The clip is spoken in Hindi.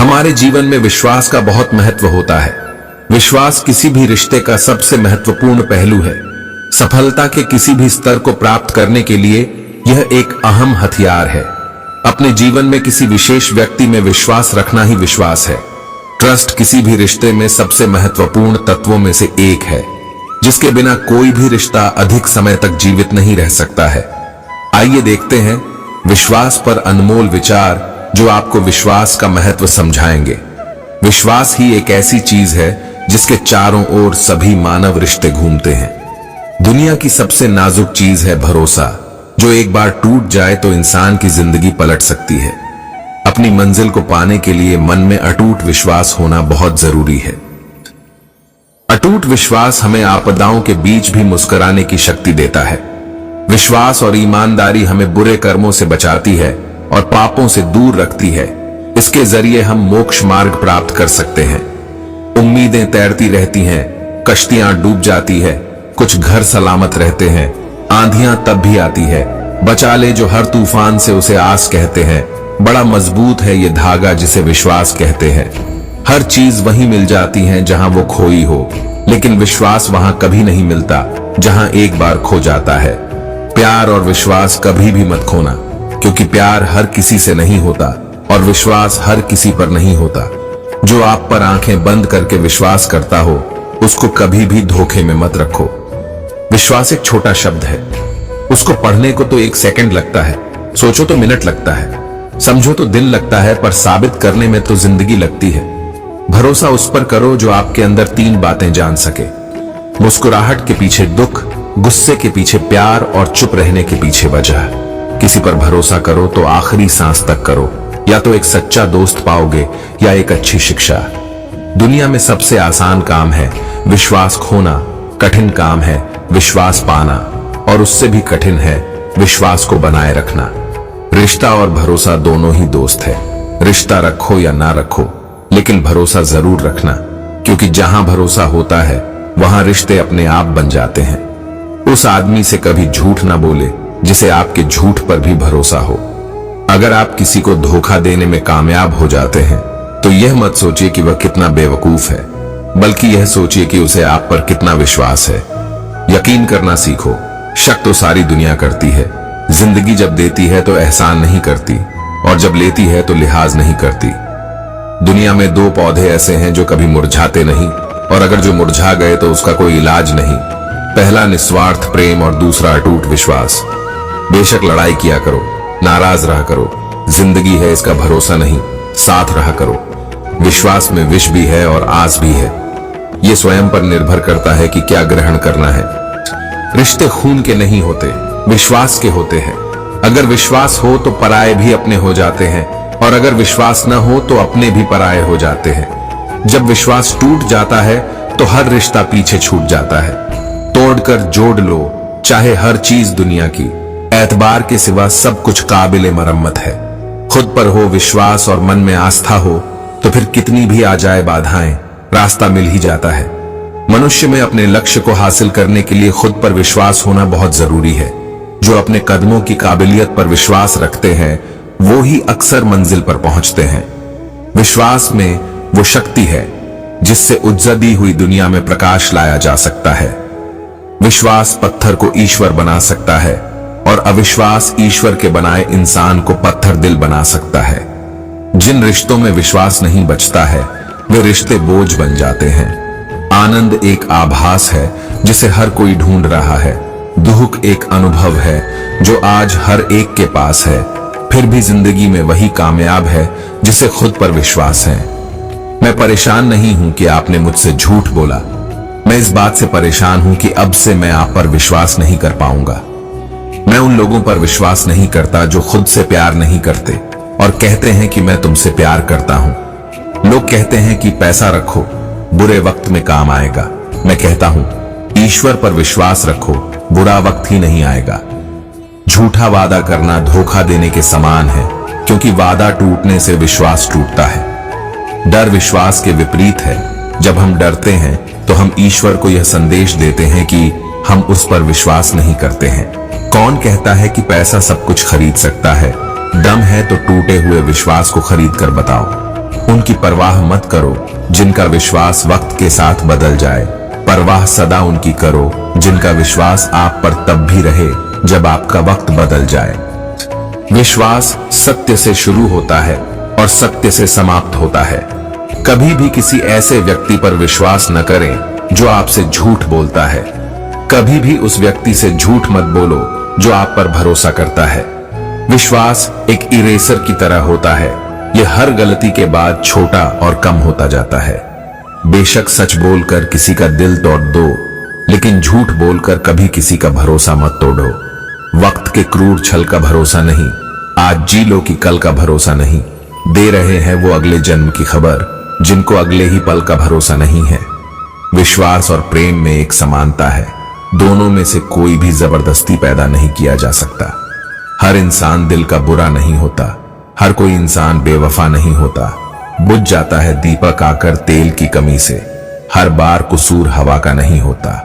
हमारे जीवन में विश्वास का बहुत महत्व होता है। विश्वास किसी भी रिश्ते का सबसे महत्वपूर्ण पहलू है। सफलता के किसी भी स्तर को प्राप्त करने के लिए यह एक अहम हथियार है। अपने जीवन में किसी विशेष व्यक्ति में विश्वास रखना ही विश्वास है। ट्रस्ट किसी भी रिश्ते में सबसे महत्वपूर्ण तत्वों में से एक है, जिसके बिना कोई भी रिश्ता अधिक समय तक जीवित नहीं रह सकता है। आइए देखते हैं विश्वास पर अनमोल विचार जो आपको विश्वास का महत्व समझाएंगे। विश्वास ही एक ऐसी चीज है जिसके चारों ओर सभी मानव रिश्ते घूमते हैं। दुनिया की सबसे नाजुक चीज है भरोसा, जो एक बार टूट जाए तो इंसान की जिंदगी पलट सकती है। अपनी मंजिल को पाने के लिए मन में अटूट विश्वास होना बहुत जरूरी है। अटूट विश्वास हमें आपदाओं के बीच भी मुस्कुराने की शक्ति देता है। विश्वास और ईमानदारी हमें बुरे कर्मों से बचाती है और पापों से दूर रखती है। इसके जरिए हम मोक्ष मार्ग प्राप्त कर सकते हैं। उम्मीदें तैरती रहती हैं, कश्तियां डूब जाती है, कुछ घर सलामत रहते हैं, आंधियां तब भी आती है। बचा ले जो हर तूफान से उसे आस कहते हैं। बड़ा मजबूत है ये धागा जिसे विश्वास कहते हैं। हर चीज वहीं मिल जाती है जहां वो खोई हो, लेकिन विश्वास वहां कभी नहीं मिलता जहां एक बार खो जाता है। प्यार और विश्वास कभी भी मत खोना, क्योंकि प्यार हर किसी से नहीं होता और विश्वास हर किसी पर नहीं होता। जो आप पर आंखें बंद करके विश्वास करता हो, उसको कभी भी धोखे में मत रखो। विश्वास एक छोटा शब्द है। उसको पढ़ने को तो 1 सेकंड लगता है, सोचो तो मिनट लगता है, समझो तो दिन लगता है, पर साबित करने में तो जिंदगी लगती है। भरोसा उस पर करो जो आपके अंदर 3 बातें जान सके। मुस्कुराहट के पीछे दुख, गुस्से के पीछे प्यार और चुप रहने के पीछे वजह। किसी पर भरोसा करो तो आखिरी सांस तक करो, या तो एक सच्चा दोस्त पाओगे या एक अच्छी शिक्षा। दुनिया में सबसे आसान काम है विश्वास खोना, कठिन काम है विश्वास पाना, और उससे भी कठिन है विश्वास को बनाए रखना। रिश्ता और भरोसा दोनों ही दोस्त है। रिश्ता रखो या ना रखो, लेकिन भरोसा जरूर रखना, क्योंकि जहां भरोसा होता है वहां रिश्ते अपने आप बन जाते हैं। उस आदमी से कभी झूठ ना बोले जिसे आपके झूठ पर भी भरोसा हो। अगर आप किसी को धोखा देने में कामयाब हो जाते हैं तो यह मत सोचिए कि वह कितना बेवकूफ है, बल्कि यह सोचिए कि उसे आप पर कितना विश्वास है। यकीन करना सीखो। शक तो सारी दुनिया करती है। जिंदगी जब देती है तो एहसान नहीं करती, और जब लेती है तो लिहाज नहीं करती। दुनिया में 2 पौधे ऐसे हैं जो कभी मुरझाते नहीं, और अगर जो मुरझा गए तो उसका कोई इलाज नहीं। पहला निस्वार्थ प्रेम और दूसरा अटूट विश्वास। बेशक लड़ाई किया करो, नाराज रहा करो, जिंदगी है इसका भरोसा नहीं, साथ रहा करो। विश्वास में विष भी है और आस भी है। यह स्वयं पर निर्भर करता है कि क्या ग्रहण करना है। रिश्ते खून के नहीं होते, विश्वास के होते हैं। अगर विश्वास हो तो पराये भी अपने हो जाते हैं, और अगर विश्वास न हो तो अपने भी पराये हो जाते हैं। जब विश्वास टूट जाता है तो हर रिश्ता पीछे छूट जाता है। तोड़कर जोड़ लो चाहे हर चीज दुनिया की, एतबार के सिवा सब कुछ काबिले मरम्मत है। खुद पर हो विश्वास और मन में आस्था हो तो फिर कितनी भी आ जाए बाधाएं, रास्ता मिल ही जाता है। मनुष्य में अपने लक्ष्य को हासिल करने के लिए खुद पर विश्वास होना बहुत जरूरी है। जो अपने कदमों की काबिलियत पर विश्वास रखते हैं वो ही अक्सर मंजिल पर पहुंचते हैं। विश्वास में वो शक्ति है जिससे उज्जदी हुई दुनिया में प्रकाश लाया जा सकता है। विश्वास पत्थर को ईश्वर बना सकता है, और अविश्वास ईश्वर के बनाए इंसान को पत्थर दिल बना सकता है। जिन रिश्तों में विश्वास नहीं बचता है वे रिश्ते बोझ बन जाते हैं। आनंद एक आभास है जिसे हर कोई ढूंढ रहा है। दुख एक अनुभव है जो आज हर एक के पास है। फिर भी जिंदगी में वही कामयाब है जिसे खुद पर विश्वास है। मैं परेशान नहीं हूं कि आपने मुझसे झूठ बोला। मैं इस बात से परेशान हूं कि अब से मैं आप पर विश्वास नहीं कर पाऊंगा। मैं उन लोगों पर विश्वास नहीं करता जो खुद से प्यार नहीं करते और कहते हैं कि मैं तुमसे प्यार करता हूं। लोग कहते हैं कि पैसा रखो, बुरे वक्त में काम आएगा। मैं कहता हूं ईश्वर पर विश्वास रखो, बुरा वक्त ही नहीं आएगा। झूठा वादा करना धोखा देने के समान है, क्योंकि वादा टूटने से विश्वास टूटता है। डर विश्वास के विपरीत है। जब हम डरते हैं तो हम ईश्वर को यह संदेश देते हैं कि हम उस पर विश्वास नहीं करते हैं। कौन कहता है कि पैसा सब कुछ खरीद सकता है? दम है तो टूटे हुए विश्वास को खरीद कर बताओ। उनकी परवाह मत करो जिनका विश्वास वक्त के साथ बदल जाए। परवाह सदा उनकी करो जिनका विश्वास आप पर तब भी रहे जब आपका वक्त बदल जाए। विश्वास सत्य से शुरू होता है और सत्य से समाप्त होता है। कभी भी किसी ऐसे व्यक्ति पर विश्वास न करें जो आपसे झूठ बोलता है। कभी भी उस व्यक्ति से झूठ मत बोलो जो आप पर भरोसा करता है। विश्वास एक इरेजर की तरह होता है, यह हर गलती के बाद छोटा और कम होता जाता है। बेशक सच बोलकर किसी का दिल तोड़ दो, लेकिन झूठ बोलकर कभी किसी का भरोसा मत तोड़ो। वक्त के क्रूर छल का भरोसा नहीं, आज जी लो कि कल का भरोसा नहीं। दे रहे हैं वो अगले जन्म की खबर जिनको अगले ही पल का भरोसा नहीं है। विश्वास और प्रेम में एक समानता है, दोनों में से कोई भी जबरदस्ती पैदा नहीं किया जा सकता। हर इंसान दिल का बुरा नहीं होता, हर कोई इंसान बेवफा नहीं होता। बुझ जाता है दीपक आकर तेल की कमी से, हर बार कसूर हवा का नहीं होता।